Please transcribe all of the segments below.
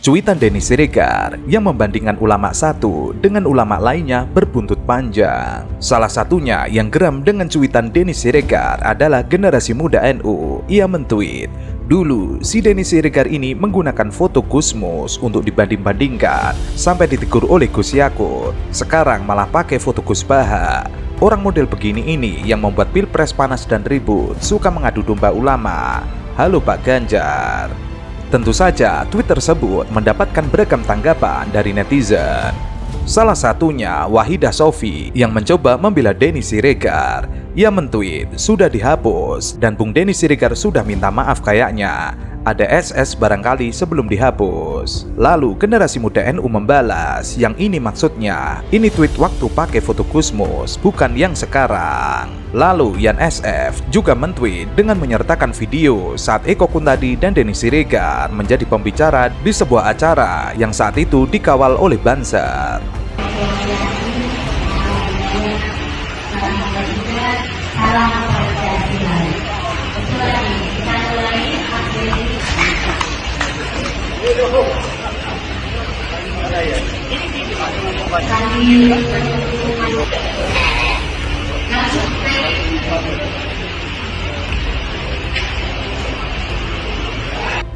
Cuitan Denny Siregar yang membandingkan ulama satu dengan ulama lainnya berbuntut panjang. Salah satunya yang geram dengan cuitan Denny Siregar adalah generasi muda NU. Ia mentweet, "Dulu si Denny Siregar ini menggunakan foto Gusmus untuk dibanding-bandingkan sampai ditegur oleh Gus Yakut. Sekarang malah pakai foto Gus Baha. Orang model begini ini yang membuat pilpres panas dan ribut, suka mengadu domba ulama. Halo Pak Ganjar." Tentu saja tweet tersebut mendapatkan beragam tanggapan dari netizen. Salah satunya Wahidah Sofi yang mencoba membela Denny Siregar. Ia mentweet, "Sudah dihapus dan Bung Denny Siregar sudah minta maaf kayaknya. Ada SS barangkali sebelum dihapus." Lalu generasi muda NU membalas, "Yang ini maksudnya, ini tweet waktu pakai foto Gusmus, bukan yang sekarang." Lalu Yan SF juga mentweet dengan menyertakan video saat Eko Kuntadi dan Denny Siregar menjadi pembicara di sebuah acara yang saat itu dikawal oleh Banser.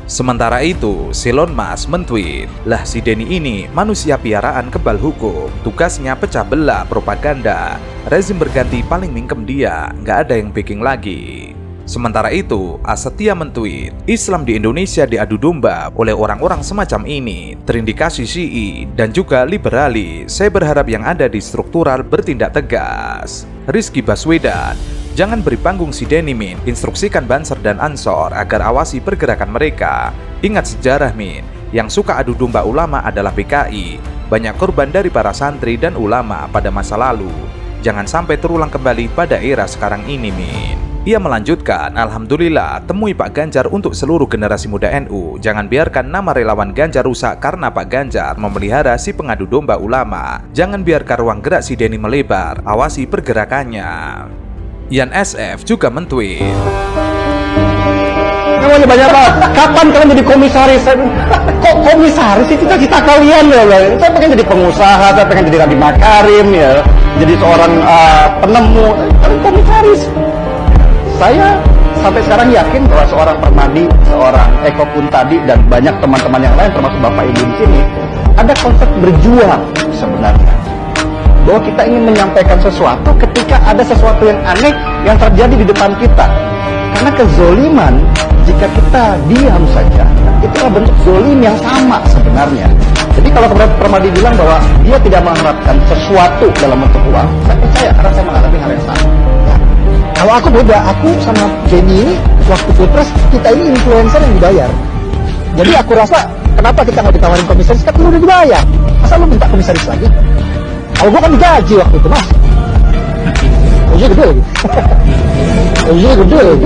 Sementara itu, Silon Mas mentweet, "Lah si Denny ini manusia piaraan kebal hukum, tugasnya pecah belah propaganda. Rezim berganti paling mingkem dia, nggak ada yang backing lagi." Sementara itu, Asetia mentweet, "Islam di Indonesia diadu domba oleh orang-orang semacam ini, terindikasi Syi'i dan juga liberalis. Saya berharap yang ada di struktural bertindak tegas." Rizky Baswedan, "Jangan beri panggung si Denny Min, instruksikan Banser dan Ansor agar awasi pergerakan mereka. Ingat sejarah Min, yang suka adu domba ulama adalah PKI. Banyak korban dari para santri dan ulama pada masa lalu. Jangan sampai terulang kembali pada era sekarang ini Min." Ia melanjutkan, "Alhamdulillah, temui Pak Ganjar untuk seluruh generasi muda NU. Jangan biarkan nama relawan Ganjar rusak karena Pak Ganjar memelihara si pengadu domba ulama. Jangan biarkan ruang gerak si Denny melebar, awasi pergerakannya." Yan SF juga mentweet, "Namanya banyak banget. Kapan kalian jadi komisaris?" Kok komisaris sih, cita-cita kalian ya? Saya pengen jadi pengusaha, saya pengen jadi Nadiem Makarim ya, jadi seorang penemu. Kalian komisaris. Saya sampai sekarang yakin bahwa seorang Permadi, seorang Eko Kuntadi dan banyak teman-teman yang lain termasuk Bapak Ibu di sini ada konsep berjuang sebenarnya. Bahwa kita ingin menyampaikan sesuatu ketika ada sesuatu yang aneh yang terjadi di depan kita. Karena kezoliman, jika kita diam saja, itulah bentuk zolim yang sama sebenarnya. Jadi kalau Permadi bilang bahwa dia tidak mengharapkan sesuatu dalam bentuk uang, saya percaya karena saya mengalami hal yang sama. Ya. Kalau aku beda, aku sama Jenny ini waktu pilpres kita ini influencer yang dibayar. Jadi aku rasa kenapa kita nggak ditawarin komisaris, kan udah dibayar. Masa lu minta komisaris lagi? Kalau gua kan digaji waktu itu mas. Gajinya gede lagi. Gajinya gede lagi.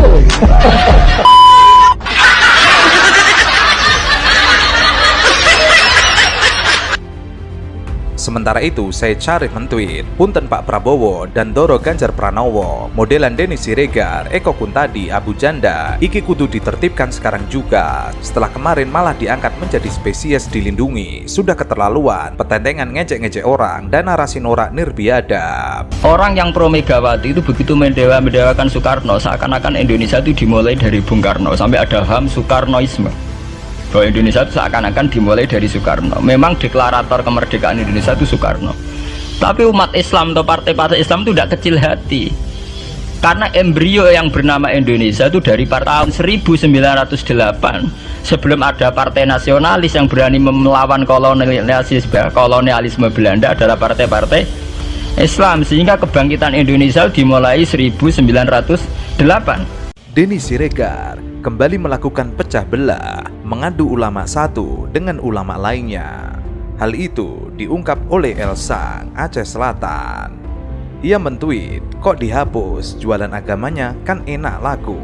Sementara itu, saya cari mentweet, "Punten Pak Prabowo dan Doro Ganjar Pranowo, modelan Denny Siregar, Eko Kuntadi, Abu Janda, iki kudu ditertibkan sekarang juga. Setelah kemarin malah diangkat menjadi spesies dilindungi. Sudah keterlaluan, petentengan ngejek-ngejek orang dan narasi norak nirbiadab." Orang yang pro Megawati itu begitu mendewakan Soekarno, seakan-akan Indonesia itu dimulai dari Bung Karno, sampai ada HAM Soekarnoisme. Bahwa Indonesia itu seakan-akan dimulai dari Soekarno. Memang deklarator kemerdekaan Indonesia itu Soekarno. Tapi umat Islam atau partai-partai Islam itu tidak kecil hati. Karena embrio yang bernama Indonesia itu dari tahun 1908. Sebelum ada partai nasionalis yang berani melawan kolonialisme Belanda adalah partai-partai Islam. Sehingga kebangkitan Indonesia dimulai 1908. Denny Siregar kembali melakukan pecah belah, mengadu ulama satu dengan ulama lainnya. Hal itu diungkap oleh Elsang, Aceh Selatan. Ia mentweet, "Kok dihapus, jualan agamanya kan enak laku."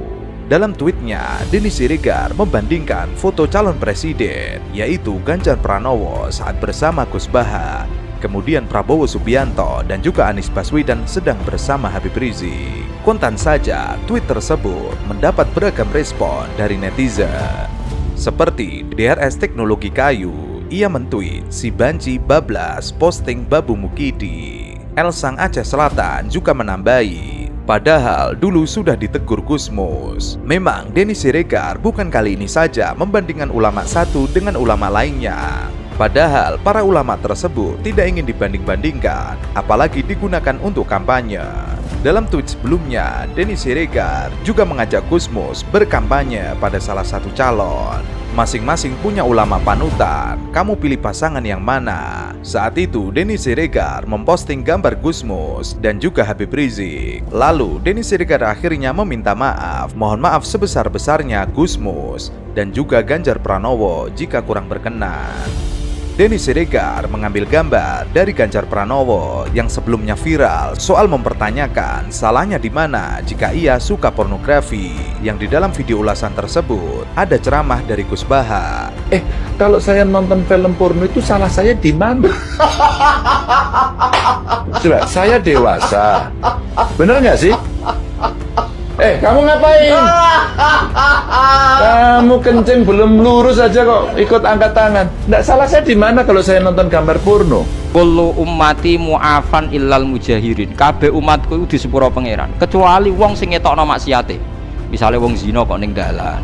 Dalam tweetnya, Denny Siregar membandingkan foto calon presiden, yaitu Ganjar Pranowo saat bersama Gus Baha, kemudian Prabowo Subianto dan juga Anies Baswedan sedang bersama Habib Rizik. Kontan saja tweet tersebut mendapat beragam respon dari netizen. Seperti DRS Teknologi Kayu, ia mentweet si Banci bablas posting Babu Mukidi. Elsang Aceh Selatan juga menambahi, padahal dulu sudah ditegur Gusmus. Memang Denny Siregar bukan kali ini saja membandingkan ulama satu dengan ulama lainnya. Padahal para ulama tersebut tidak ingin dibanding-bandingkan, apalagi digunakan untuk kampanye. Dalam tweet sebelumnya, Denny Siregar juga mengajak Gusmus berkampanye pada salah satu calon. Masing-masing punya ulama panutan, kamu pilih pasangan yang mana? Saat itu Denny Siregar memposting gambar Gusmus dan juga Habib Rizik. Lalu Denny Siregar akhirnya meminta maaf, mohon maaf sebesar-besarnya Gusmus dan juga Ganjar Pranowo jika kurang berkenan. Denny Siregar mengambil gambar dari Ganjar Pranowo yang sebelumnya viral soal mempertanyakan salahnya di mana jika ia suka pornografi, yang di dalam video ulasan tersebut ada ceramah dari Gus Baha. Kalau saya nonton film porno itu salah saya di mana? Coba, saya dewasa. Bener nggak sih? Kamu ngapain? Kamu kencing belum lurus aja kok ikut angkat tangan. Nggak salah saya di mana kalau saya nonton gambar porno? Kullu ummati mu'afan illal mujahirin. Kabeh umatku itu di sepuro pangeran, kecuali wong sing ngetokno maksiate. Misale wong zina kok ning dalan,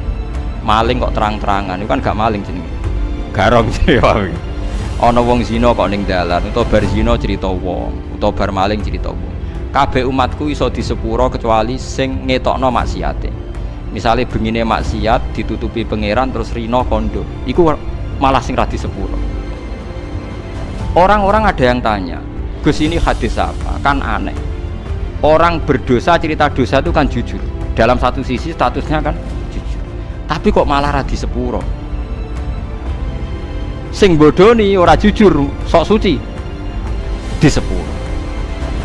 maling kok terang-terangan, itu kan gak maling jenenge. Garong jenenge. Ana wong zina kok ning dalan, utawa bar zina cerita wong, utawa bar maling cerita wong. Kabeh umatku iso di sepuro kecuali sing ngetokno maksiate. Misale bengine maksiat ditutupi pangeran terus rino kondo, iku malah sing ra di sepuro. Orang-orang ada yang tanya, Gus ini hadis apa? Kan aneh. Orang berdosa cerita dosa itu kan jujur. Dalam satu sisi statusnya kan jujur. Tapi kok malah ra di sepuro? Sing bodoni ora jujur, sok suci di sepuro.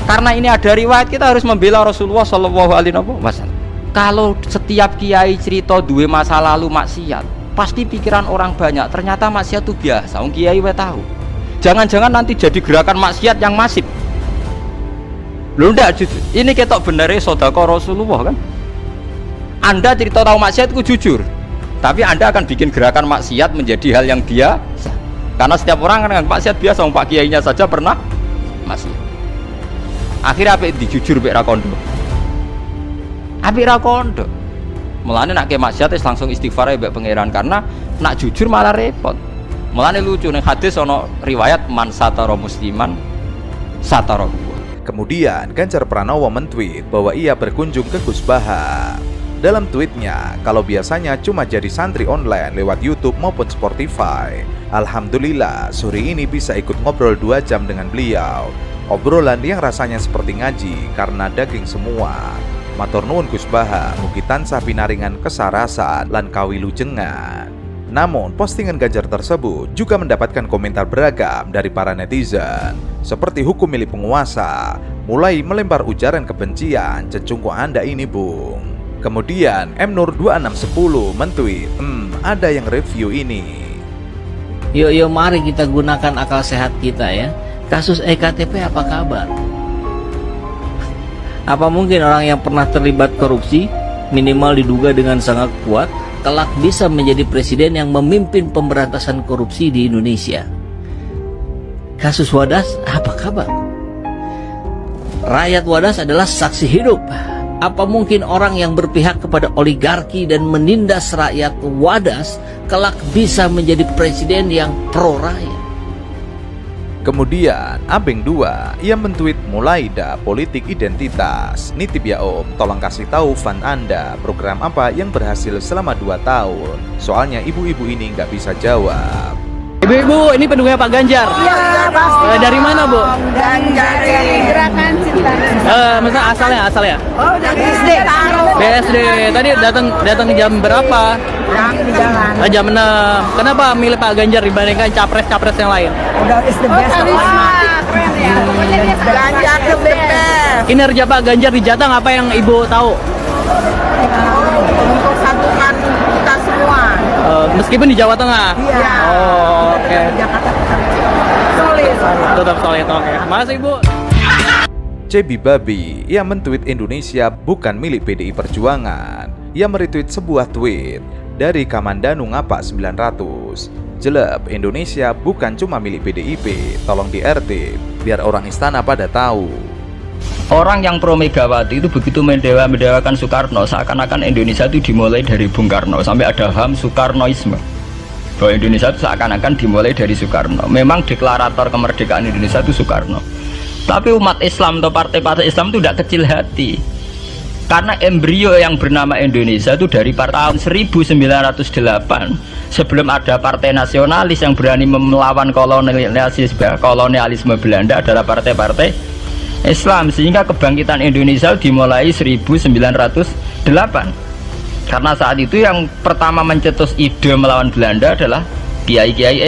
Karena ini ada riwayat, kita harus membela Rasulullah Shallallahu Alaihi Wasallam. Kalau setiap kiai cerita duwe masa lalu maksiat, pasti pikiran orang banyak ternyata maksiat itu biasa. Wong kiai wae tahu. Jangan-jangan nanti jadi gerakan maksiat yang masif. Lho ndak jujur. Ini ketok benere sedekah Rasulullah kan. Anda cerita tahu maksiat itu jujur, tapi Anda akan bikin gerakan maksiat menjadi hal yang biasa. Karena setiap orang kan maksiat biasa, Pak kiainya saja pernah maksiat. Akhirnya apa dijujur mbek ra kondo. Apik ra kondo. Mulane nek ke maksiat wis langsung istighfar mbek pangeran, karena nak jujur malah repot. Mulane lucu ning hadis ana riwayat man satara musliman satara. Kemudian Ganjar Pranowo mentweet bahwa ia berkunjung ke Gus Baha. Dalam tweetnya, kalau biasanya cuma jadi santri online lewat YouTube maupun Spotify, alhamdulillah sore ini bisa ikut ngobrol 2 jam dengan beliau. Obrolan yang rasanya seperti ngaji karena daging semua. Matur nuwun Gus Baha, mugi tansah pinaringan kesarasan lan kawilujengan. Namun postingan Ganjar tersebut juga mendapatkan komentar beragam dari para netizen, seperti hukum milik penguasa, mulai melempar ujaran kebencian, cecungku Anda ini bung. Kemudian M Nur 2610 mentweet, ada yang review ini. Yuk mari kita gunakan akal sehat kita ya. Kasus EKTP apa kabar? Apa mungkin orang yang pernah terlibat korupsi, minimal diduga dengan sangat kuat, kelak bisa menjadi presiden yang memimpin pemberantasan korupsi di Indonesia? Kasus Wadas apa kabar? Rakyat Wadas adalah saksi hidup. Apa mungkin orang yang berpihak kepada oligarki dan menindas rakyat Wadas kelak bisa menjadi presiden yang pro rakyat? Kemudian Abeng 2, ia mentweet mulai dah politik identitas. Nitip ya om, tolong kasih tahu fan Anda program apa yang berhasil selama 2 tahun. Soalnya ibu-ibu ini nggak bisa jawab. Ibu-ibu, ini pendukungnya Pak Ganjar. Iya, pasti. Dari mana, Bu? Dari Gerakan Cinta. Masa asalnya? Oh, dari SD. BSD. Tadi datang jam berapa? Di jalan. Jam 6. Kenapa milih Pak Ganjar dibandingkan capres-capres yang lain? Udah is the best. Keren ya. Ganjar the best. Kinerja Pak Ganjar di Jateng apa yang Ibu tahu? Untuk satukan kita semua. Meskipun di Jawa Tengah. Iya. Oh, oke. Jakarta solid. Tetap solid, oke. Makasih Ibu. Cebi Babi, ia mentweet Indonesia bukan milik PDI Perjuangan. Ia meretweet sebuah tweet. Dari Kamandanu Ngapak 900. Jeleb, Indonesia bukan cuma milik PDIP, tolong di-RT, biar orang istana pada tahu. Orang yang pro Megawati itu begitu mendewa-mendewakan Soekarno, seakan-akan Indonesia itu dimulai dari Bung Karno, sampai ada HAM Soekarnoisme. Bahwa Indonesia itu seakan-akan dimulai dari Soekarno. Memang deklarator kemerdekaan Indonesia itu Soekarno. Tapi umat Islam atau partai-partai Islam itu tidak kecil hati. Karena embrio yang bernama Indonesia itu dari tahun 1908, sebelum ada partai nasionalis yang berani melawan kolonialisme Belanda, adalah partai-partai Islam. Sehingga kebangkitan Indonesia dimulai 1908. Karena saat itu yang pertama mencetus ide melawan Belanda adalah kiai-kiai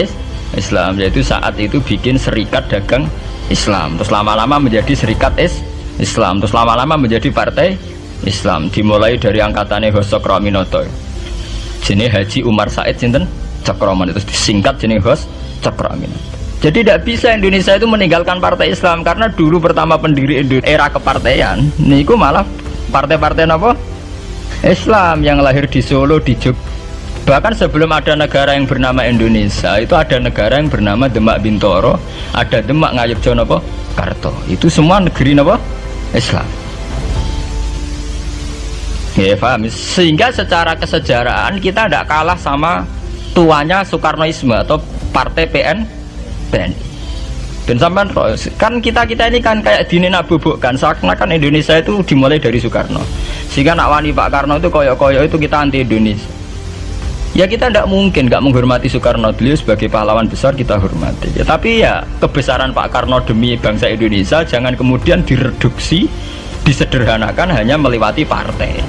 Islam, yaitu saat itu bikin serikat dagang Islam, terus lama-lama menjadi serikat Islam, terus lama-lama menjadi partai Islam. Dimulai dari angkatannya Hos Cokroaminoto, jenis Haji Umar Said sinten Cokroaminoto, itu disingkat jenis Hos Cokroaminoto. Jadi tidak bisa Indonesia itu meninggalkan partai Islam, karena dulu pertama pendiri era kepartaian niku malah partai-partai apa? Islam yang lahir di Solo, di Jogja. Bahkan sebelum ada negara yang bernama Indonesia, itu ada negara yang bernama Demak Bintoro, ada Demak Ngayogja napa Karto. Itu semua negeri napa Islam. Ya paham. Sehingga secara kesejarahan kita tidak kalah sama tuanya Soekarnoisme atau partai PNI. Dan sampai kan kita ini kan kayak dinabubukkan seakan-akan Indonesia itu dimulai dari Soekarno. Sehingga nak wani Pak Karno itu koyok-koyok itu kita anti Indonesia. Ya kita tidak mungkin nggak menghormati Soekarno, beliau sebagai pahlawan besar kita hormati. Ya, tapi ya kebesaran Pak Karno demi bangsa Indonesia jangan kemudian direduksi, disederhanakan hanya melewati partai.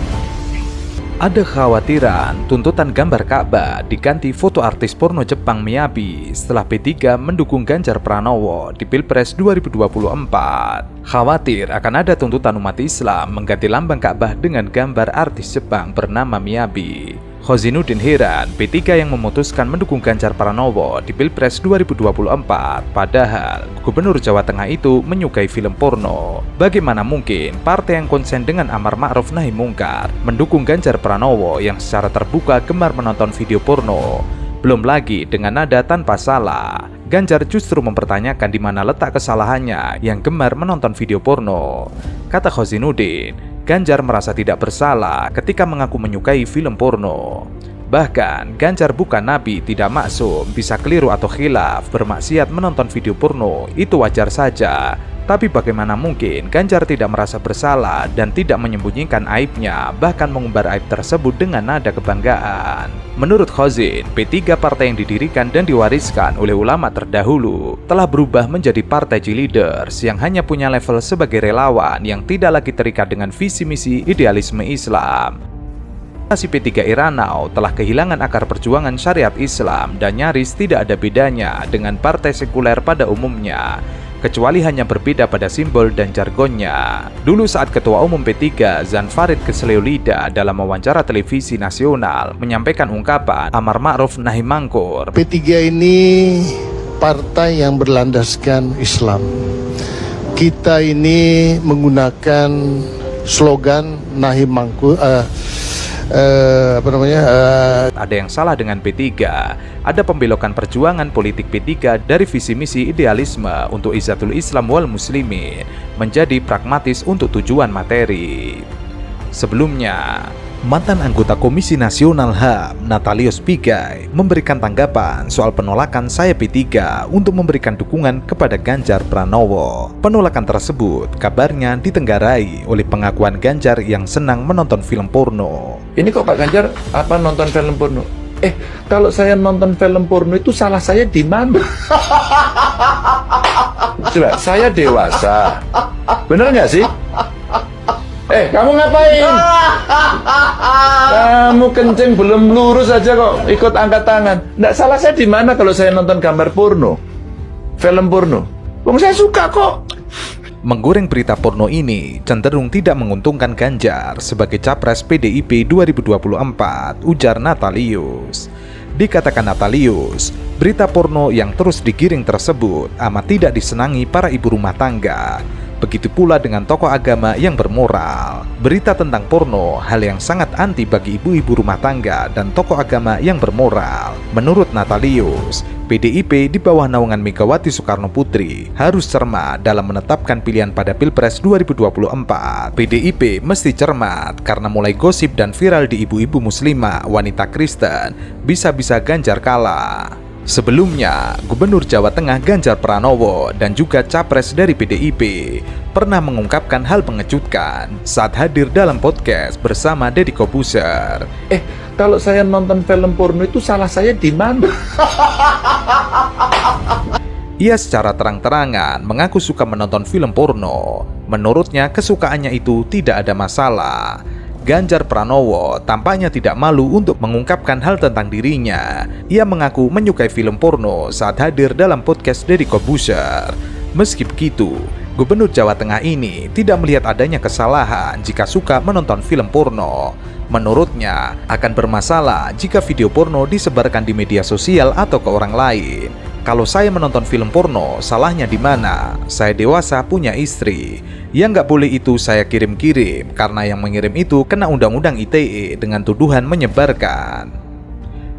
Ada khawatiran tuntutan gambar Ka'bah diganti foto artis porno Jepang Miyabi setelah P3 mendukung Ganjar Pranowo di Pilpres 2024. Khawatir akan ada tuntutan umat Islam mengganti lambang Ka'bah dengan gambar artis Jepang bernama Miyabi. Khozinuddin heran P3 yang memutuskan mendukung Ganjar Pranowo di Pilpres 2024, padahal Gubernur Jawa Tengah itu menyukai film porno. Bagaimana mungkin partai yang konsen dengan amar ma'ruf nahi mungkar mendukung Ganjar Pranowo yang secara terbuka gemar menonton video porno? Belum lagi dengan nada tanpa salah. Ganjar justru mempertanyakan di mana letak kesalahannya yang gemar menonton video porno. Kata Khozinuddin, Ganjar merasa tidak bersalah ketika mengaku menyukai film porno. Bahkan, Ganjar bukan nabi, tidak maksum, bisa keliru atau khilaf, bermaksiat menonton video porno, itu wajar saja. Tapi bagaimana mungkin Ganjar tidak merasa bersalah dan tidak menyembunyikan aibnya, bahkan mengumbar aib tersebut dengan nada kebanggaan. Menurut Khozin, P3 partai yang didirikan dan diwariskan oleh ulama terdahulu telah berubah menjadi partai G-leaders yang hanya punya level sebagai relawan yang tidak lagi terikat dengan visi misi idealisme Islam. P3 era now telah kehilangan akar perjuangan syariat Islam dan nyaris tidak ada bedanya dengan partai sekuler pada umumnya, kecuali hanya berbeda pada simbol dan jargonnya. Dulu saat Ketua Umum P3 Zan Farid Keseleolida dalam wawancara televisi nasional menyampaikan ungkapan amar ma'ruf nahi mangkur. P3 ini partai yang berlandaskan Islam. Kita ini menggunakan slogan nahi mangkur, ada yang salah dengan P3. Ada pembelokan perjuangan politik P3 dari visi misi idealisme untuk izzatul Islam wal muslimin menjadi pragmatis untuk tujuan materi. Sebelumnya, mantan anggota Komisi Nasional HAM Natalius Pigai memberikan tanggapan soal penolakan saya P3 untuk memberikan dukungan kepada Ganjar Pranowo. Penolakan tersebut kabarnya ditenggarai oleh pengakuan Ganjar yang senang menonton film porno. Ini kok Pak Ganjar apa nonton film porno? Kalau saya nonton film porno itu salah saya di mana? Coba, saya dewasa. Bener nggak sih? Kamu ngapain? Kamu kencing belum lurus aja kok ikut angkat tangan. Nggak salah saya di mana kalau saya nonton gambar porno, film porno? Saya suka kok. Menggoreng berita porno ini cenderung tidak menguntungkan Ganjar sebagai capres PDIP 2024, ujar Natalius. Dikatakan Natalius, berita porno yang terus digiring tersebut amat tidak disenangi para ibu rumah tangga. Begitu pula dengan tokoh agama yang bermoral. Berita tentang porno hal yang sangat anti bagi ibu-ibu rumah tangga dan tokoh agama yang bermoral. Menurut Natalius, PDIP di bawah naungan Megawati Soekarno Putri harus cermat dalam menetapkan pilihan pada Pilpres 2024. PDIP mesti cermat karena mulai gosip dan viral di ibu-ibu muslimah, wanita Kristen, bisa-bisa Ganjar kalah. Sebelumnya, Gubernur Jawa Tengah Ganjar Pranowo dan juga capres dari PDIP pernah mengungkapkan hal mengejutkan saat hadir dalam podcast bersama Deddy Corbuzier. Kalau saya nonton film porno itu salah saya di mana? Ia secara terang-terangan mengaku suka menonton film porno. Menurutnya kesukaannya itu tidak ada masalah. Ganjar Pranowo tampaknya tidak malu untuk mengungkapkan hal tentang dirinya. Ia mengaku menyukai film porno saat hadir dalam podcast Deddy Corbuzier. Meski begitu, Gubernur Jawa Tengah ini tidak melihat adanya kesalahan jika suka menonton film porno. Menurutnya, akan bermasalah jika video porno disebarkan di media sosial atau ke orang lain. Kalau saya menonton film porno, salahnya di mana? Saya dewasa, punya istri. Yang nggak boleh itu saya kirim-kirim, karena yang mengirim itu kena Undang-Undang ITE dengan tuduhan menyebarkan.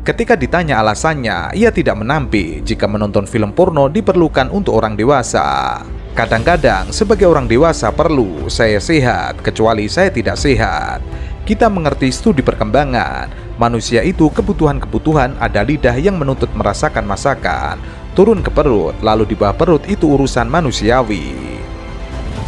Ketika ditanya alasannya, ia tidak menampik jika menonton film porno diperlukan untuk orang dewasa. Kadang-kadang sebagai orang dewasa perlu saya sehat, kecuali saya tidak sehat. Kita mengerti studi perkembangan. Manusia itu kebutuhan-kebutuhan, ada lidah yang menuntut merasakan masakan. Turun ke perut, lalu di bawah perut itu urusan manusiawi.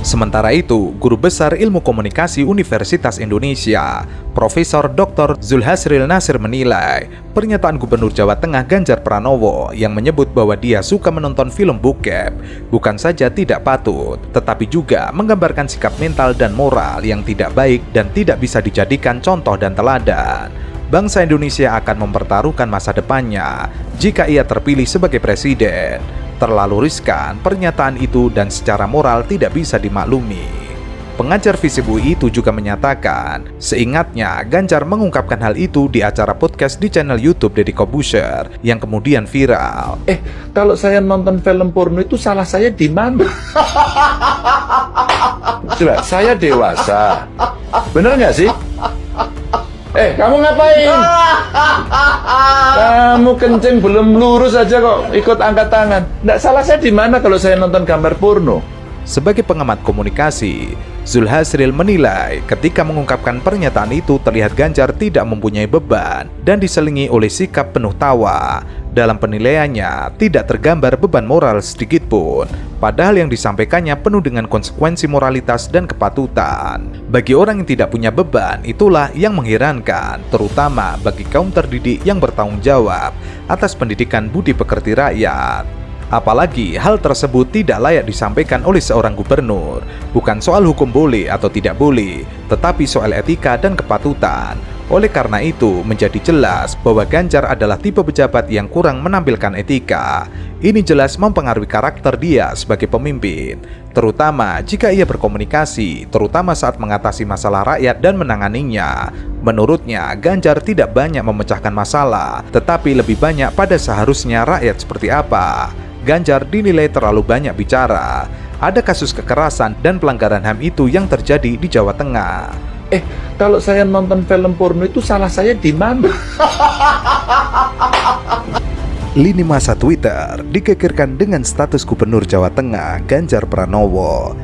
Sementara itu, Guru Besar Ilmu Komunikasi Universitas Indonesia, Profesor Dr. Zulhasril Nasir menilai pernyataan Gubernur Jawa Tengah Ganjar Pranowo yang menyebut bahwa dia suka menonton film bokep bukan saja tidak patut, tetapi juga menggambarkan sikap mental dan moral yang tidak baik dan tidak bisa dijadikan contoh dan teladan. Bangsa Indonesia akan mempertaruhkan masa depannya jika ia terpilih sebagai presiden. Terlalu riskan pernyataan itu dan secara moral tidak bisa dimaklumi. Pengajar FISIP UI itu juga menyatakan, seingatnya Ganjar mengungkapkan hal itu di acara podcast di channel YouTube Deddy Corbuzier yang kemudian viral. Kalau saya nonton film porno itu salah saya di mana? Coba, saya dewasa. Bener nggak sih? Kamu ngapain? Kamu kencing belum lurus aja kok ikut angkat tangan. Nggak salah saya di mana kalau saya nonton gambar porno? Sebagai pengamat komunikasi, Zulhasril menilai ketika mengungkapkan pernyataan itu terlihat Ganjar tidak mempunyai beban dan diselingi oleh sikap penuh tawa. Dalam penilaiannya, tidak tergambar beban moral sedikit pun, padahal yang disampaikannya penuh dengan konsekuensi moralitas dan kepatutan. Bagi orang yang tidak punya beban, itulah yang mengherankan, terutama bagi kaum terdidik yang bertanggung jawab atas pendidikan budi pekerti rakyat. Apalagi hal tersebut tidak layak disampaikan oleh seorang gubernur. Bukan soal hukum boleh atau tidak boleh, tetapi soal etika dan kepatutan. Oleh karena itu, menjadi jelas bahwa Ganjar adalah tipe pejabat yang kurang menampilkan etika. Ini jelas mempengaruhi karakter dia sebagai pemimpin, terutama jika ia berkomunikasi, terutama saat mengatasi masalah rakyat dan menanganinya. Menurutnya, Ganjar tidak banyak memecahkan masalah, tetapi lebih banyak pada seharusnya rakyat seperti apa. Ganjar dinilai terlalu banyak bicara. Ada kasus kekerasan dan pelanggaran HAM itu yang terjadi di Jawa Tengah. Kalau saya nonton film porno itu salah saya di mana? Lini masa Twitter dikekerkan dengan status Gubernur Jawa Tengah Ganjar Pranowo.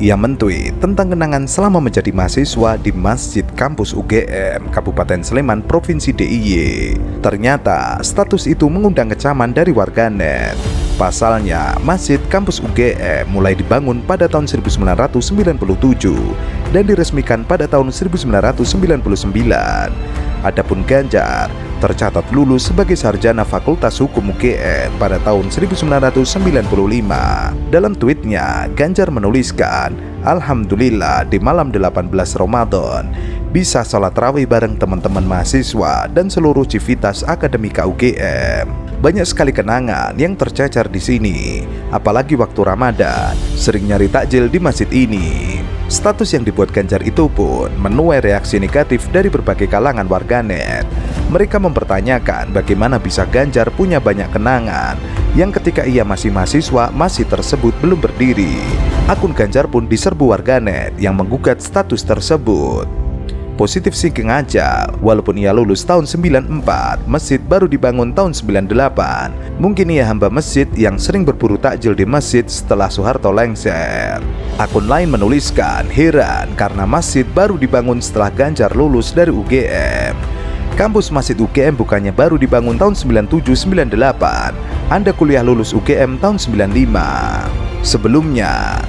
Ia mentweet tentang kenangan selama menjadi mahasiswa di Masjid Kampus UGM, Kabupaten Sleman, Provinsi DIY. Ternyata status itu mengundang kecaman dari warganet. Pasalnya, Masjid Kampus UGM mulai dibangun pada tahun 1997 dan diresmikan pada tahun 1999. Adapun Ganjar tercatat lulus sebagai sarjana Fakultas Hukum UGM pada tahun 1995. Dalam tweetnya, Ganjar menuliskan, "Alhamdulillah di malam 18 Ramadan bisa sholat tarawih bareng teman-teman mahasiswa dan seluruh civitas akademika UGM. Banyak sekali kenangan yang tercecer di sini, apalagi waktu Ramadan, sering nyari takjil di masjid ini." Status yang dibuat Ganjar itu pun menuai reaksi negatif dari berbagai kalangan warganet. Mereka mempertanyakan bagaimana bisa Ganjar punya banyak kenangan yang ketika ia masih mahasiswa, masjid tersebut belum berdiri. Akun Ganjar pun diserbu warganet yang menggugat status tersebut. Positif thinking aja, walaupun ia lulus tahun 94, masjid baru dibangun tahun 98. Mungkin ia hamba masjid yang sering berburu takjil di masjid setelah Soeharto lengser. Akun lain menuliskan, heran karena masjid baru dibangun setelah Ganjar lulus dari UGM. Kampus Masjid UGM bukannya baru dibangun tahun 97-98. Anda kuliah lulus UGM tahun 95. Sebelumnya,